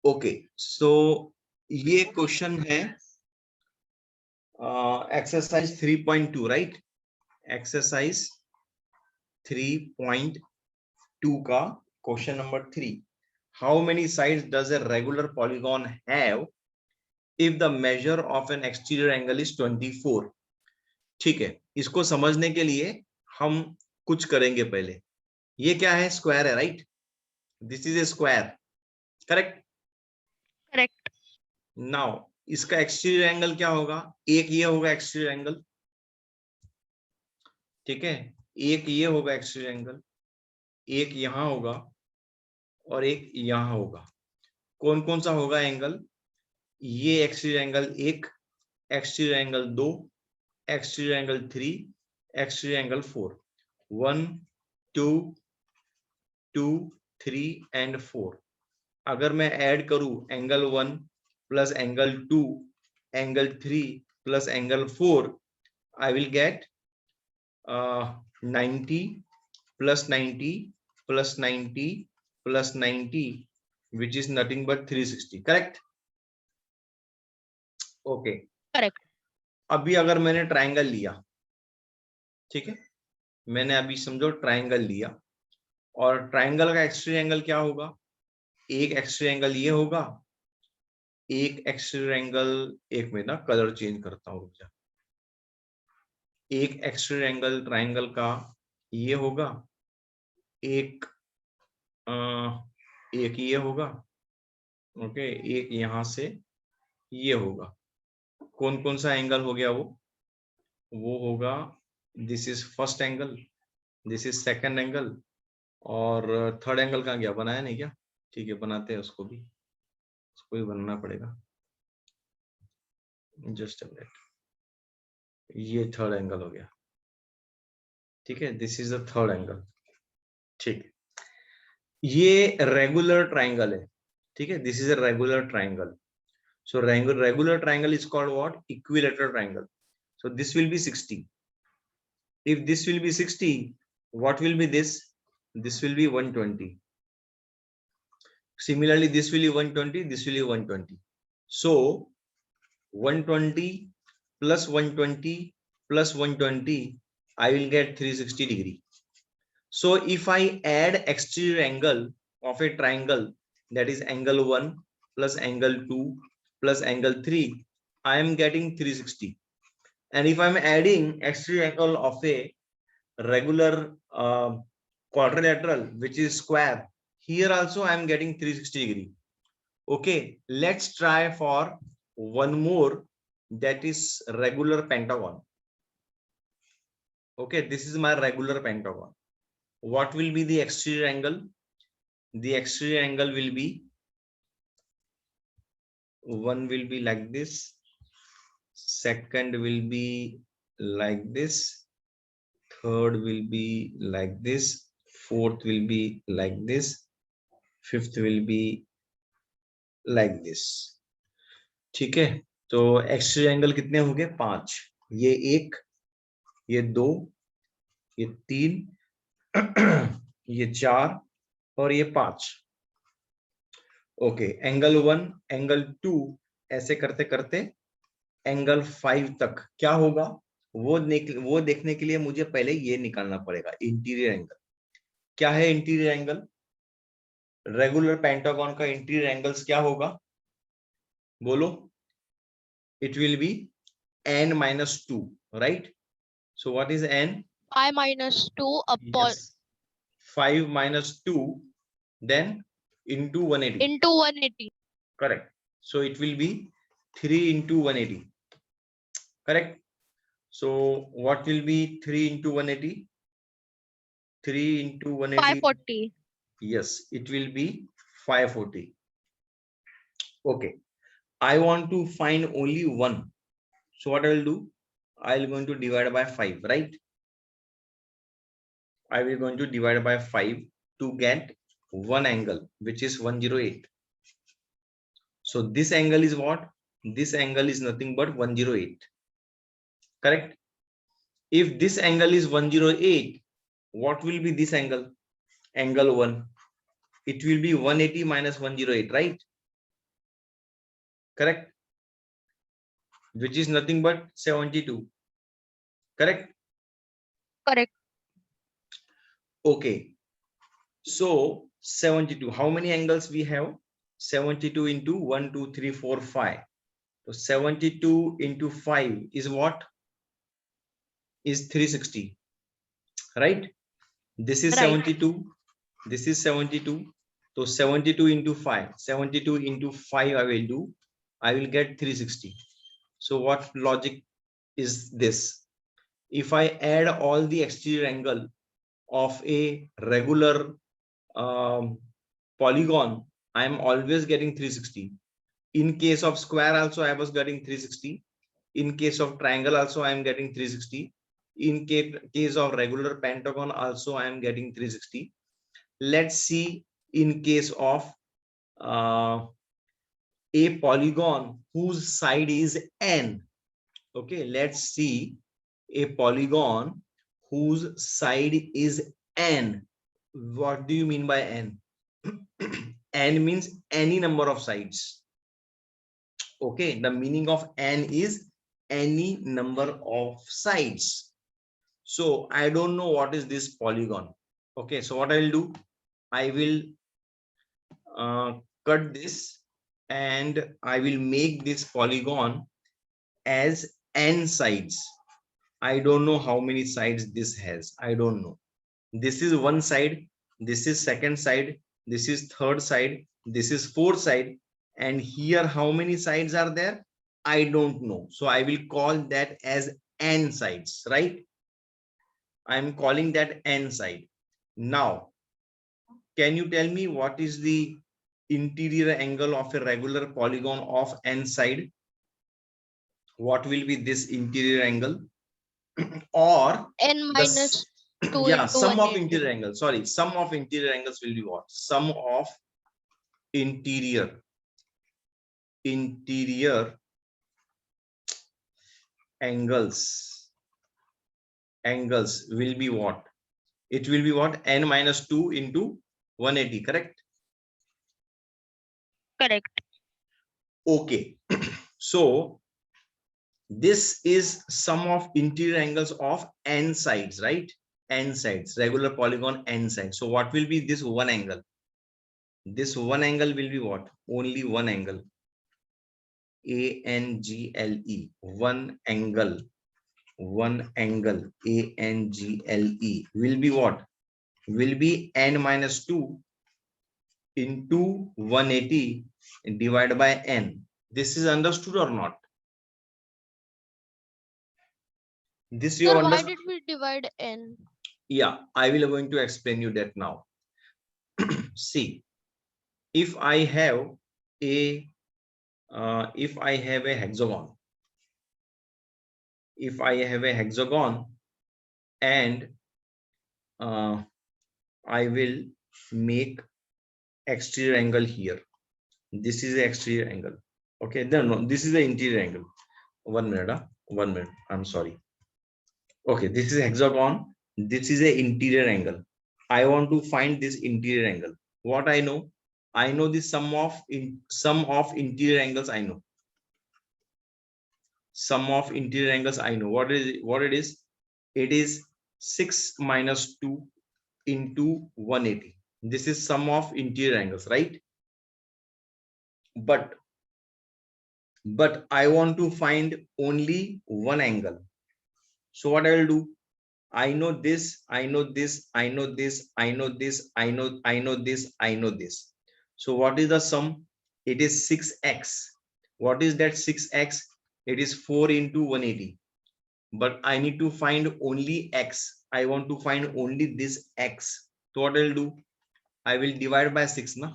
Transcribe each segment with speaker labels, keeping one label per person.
Speaker 1: Okay, सो ये question है exercise 3.2, right? Exercise 3.2 का question number 3. How many sides does a regular polygon have if the measure of N exterior angle is 24? ठीक है, इसको समझने के लिए हम कुछ करेंगे पहले. ये क्या है? स्क्वायर है, right? This is a square, correct?
Speaker 2: Correct.
Speaker 1: Now इसका एक्सटीरियर एंगल क्या होगा? एक ये होगा एक्सटीरियर एंगल, ठीक है? एक ये होगा एक्सटीरियर एंगल, एक यहां होगा और एक यहां होगा. कौन कौन सा होगा एंगल? ये exterior angle 1, exterior angle 2, exterior angle 3, exterior angle 4. 1 2 2 3 and 4. अगर मैं ऐड करूं angle 1 plus angle 2, angle 3 plus angle 4, I will get 90 plus 90 plus 90 plus 90, which is nothing but 360. Correct? Okay.
Speaker 2: Correct.
Speaker 1: अभी अगर मैंने ट्राइंगल लिया, ठीक है, मैंने अभी समझो ट्राइंगल लिया, और ट्राइंगल का एक्सटीरियर एंगल क्या होगा? एक एक्सटीरियर एंगल ये होगा, एक एक्सटीरियर एंगल, एक में ना कलर चेंज करता हूं, एक एक्सटीरियर एंगल ट्राइंगल का ये होगा, एक एक ये होगा, ओके, एक यहां से ये होगा. कौन कौन सा एंगल हो गया? वो होगा, this is first angle, this is second angle, और थर्ड एंगल कहाँ गया? बनाया नहीं क्या? ठीक है, बनाते हैं उसको भी, उसको भी बनाना पड़ेगा. Just a minute. ये थर्ड एंगल हो गया, ठीक है, this is the third angle. ठीक है, ये रेगुलर ट्राइंगल है, ठीक है, this is a regular triangle. So regular triangle is called what? Equilateral triangle. So this will be 60. If this will be 60, what will be this? This will be 120. Similarly, this will be 120, this will be 120. So 120 plus 120 plus 120, I will get 360 degree. So if I add exterior angle of a triangle, that is angle 1 plus angle 2 plus angle 3, I am getting 360. And if I'm adding exterior angle of a regular quadrilateral, which is square, here also I am getting 360 degree. Okay, let's try for one more, that is regular pentagon. Okay, this is my regular pentagon. What will be the exterior angle? The exterior angle will be, one will be like this, second will be like this, third will be like this, fourth will be like this, fifth will be like this. ठीक है, तो exterior angle कितने हो गए? 5. ये 1, ये 2, ये 3, ये 4 और ये 5. ओके, एंगल 1, एंगल 2, ऐसे करते करते एंगल 5 तक क्या होगा वो देखने के लिए मुझे पहले ये निकालना पड़ेगा, इंटीरियर एंगल. क्या है इंटीरियर एंगल? रेगुलर पेंटागन का इंटीरियर एंगल्स क्या होगा? बोलो. It will be n minus 2, right? So what is n?
Speaker 2: 5 minus 2 upon
Speaker 1: Yes. 5 minus 2, then into 180.
Speaker 2: into 180.
Speaker 1: Correct. So it will be 3 into 180. Correct. So what will be 3 into 180? 3 into 180.
Speaker 2: 540.
Speaker 1: Yes, it will be 540. Okay. I want to find only one. So what I will do? I will going to divide by 5, right? I will going to divide by 5 to get one angle, which is 108. So this angle is what? This angle is nothing but 108. Correct? If this angle is 108, what will be this angle? Angle 1. It will be 180 minus 108, right? correct? Which is nothing but 72, correct?
Speaker 2: Correct.
Speaker 1: Okay, so 72, how many angles we have? 72 into 1 2 3 4 5. So 72 into 5 is what? Is 360, right? This is
Speaker 2: Right.
Speaker 1: 72, this is 72. So 72 into 5, 72 into 5 I will do, I will get 360. So what logic is this? If I add all the exterior angle of a regular polygon, I am always getting 360. In case of square also I was getting 360. In case of triangle also I am getting 360. In case of regular pentagon also I am getting 360. Let's see in case of uh, a polygon whose side is n. Okay, let's see a polygon whose side is n. What do you mean by n? N means any number of sides. Okay, the meaning of n is any number of sides. So I don't know what is this polygon. Okay, so what I will do, I will cut this and I will make this polygon as n sides. I don't know how many sides this has. I don't know. This is one side, this is second side, this is third side, this is fourth side, and here how many sides are there? I don't know. So I will call that as n sides, right? I'm calling that n side. Now, can you tell me what is the interior angle of a regular polygon of n side? What will be this interior angle? Or
Speaker 2: N
Speaker 1: the
Speaker 2: minus 2
Speaker 1: yeah,
Speaker 2: into
Speaker 1: sum of interior
Speaker 2: 180.
Speaker 1: angles. Sorry, sum of interior angles will be what? Sum of interior angles will be what? It will be what? N minus 2 into 180, correct?
Speaker 2: Correct.
Speaker 1: Okay. So this is sum of interior angles of n sides, right? N sides, regular polygon n sides. So what will be this one angle? This one angle will be what? Only one angle. ANGLE, one angle ANGLE will be what? Will be n minus 2 into 180 divided by n. This is understood or not? This you
Speaker 2: Sir, why
Speaker 1: understand?
Speaker 2: did we divide n?
Speaker 1: Yeah, I will going to explain you that now. See, if I have a hexagon, if I have a hexagon and I will make exterior angle here. This is the exterior angle. Okay, no, this is the interior angle. 1 minute, 1 minute. I'm sorry. Okay, this is hexagon. This is a interior angle. I want to find this interior angle. What I know? I know the sum of interior angles. I know sum of interior angles. I know what is what it is. It is 6 minus 2 into 180. This is sum of interior angles, right? But I want to find only one angle. So what I will do? I know this, I know this, I know this, I know this, I know this, I know this. So what is the sum? It is 6x. What is that 6x? It is 4 into 180. But I need to find only x. I want to find only this x. So what I'll do? I will divide by 6, na?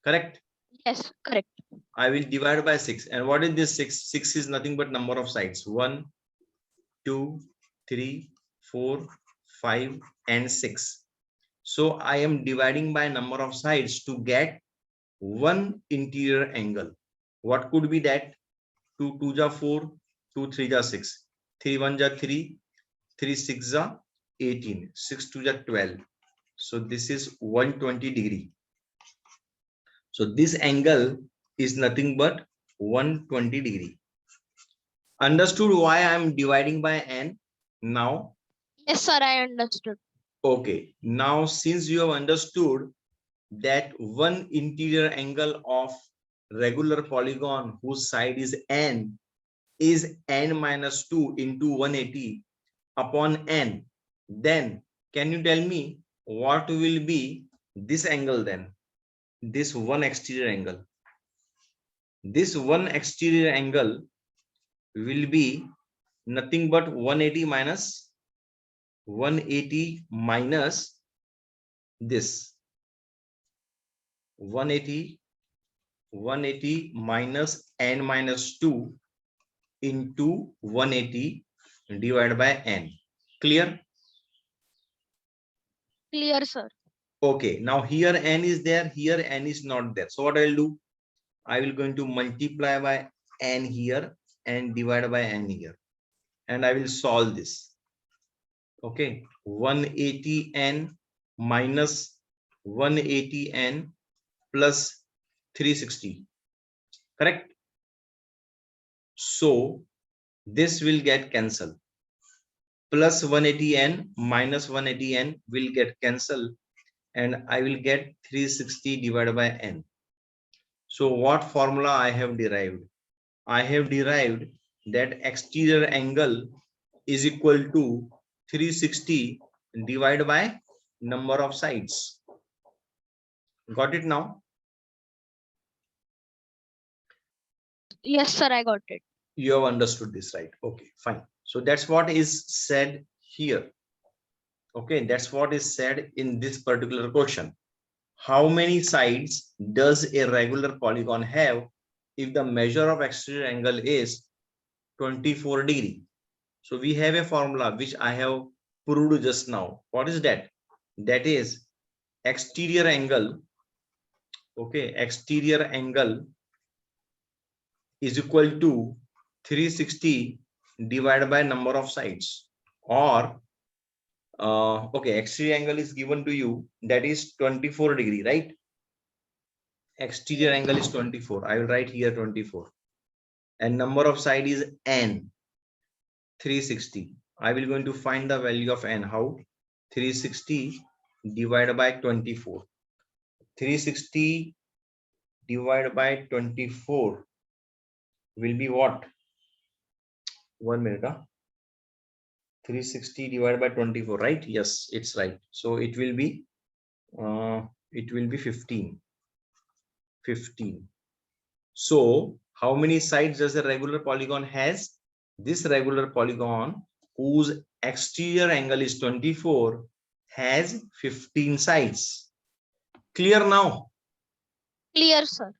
Speaker 1: Correct?
Speaker 2: Yes, correct.
Speaker 1: I will divide by 6. And what is this 6? 6 is nothing but number of sides. 1, 2, 3, 4, 5, and 6. So I am dividing by number of sides to get one interior angle. What could be that? 2 2 ja 4, 2 3 ja 6, 3 1 ja 3, 3 6 ja 18, 6 2 ja 12. So this is 120 degree. So this angle is nothing but 120 degree. Understood why I am dividing by n now?
Speaker 2: Yes, sir, I understood.
Speaker 1: Okay, now since you have understood that one interior angle of regular polygon whose side is n is n minus 2 into 180 upon n, then can you tell me what will be this angle then? This one exterior angle. This one exterior angle will be nothing but 180 minus this 180 minus n minus 2 into 180 divided by n. Clear?
Speaker 2: Clear, sir.
Speaker 1: Okay, now here n is there, here n is not there. So what I will do? I will going to multiply by n here and divide by n here, and I will solve this. Okay, 180n minus 180n plus 360, correct? So this will get cancelled. Plus 180n minus 180n will get cancelled, and I will get 360 divided by n. So what formula I have derived? I have derived that exterior angle is equal to 360 divided by number of sides. Got it now?
Speaker 2: Yes, sir, I got it.
Speaker 1: You have understood this, right? Okay, fine. So that's what is said here. Okay, that's what is said in this particular question. How many sides does a regular polygon have if the measure of exterior angle is 24 degree? So we have a formula which I have proved just now. What is that? That is exterior angle. Okay, exterior angle is equal to 360 divided by number of sides, or okay, exterior angle is given to you, that is 24 degree, right? Exterior
Speaker 2: Yes.
Speaker 1: angle is 24. I will write here 24, and number of side is n, 360. I will going to find the value of n. How? 360 divided by 24. 360 divided by 24 will be what? 1 minute. 360 divided by 24, right? Yes, it's right. So it will be 15. So how many sides does a regular polygon has? This regular polygon whose exterior angle is 24 has 15 sides. Clear now?
Speaker 2: Clear, sir.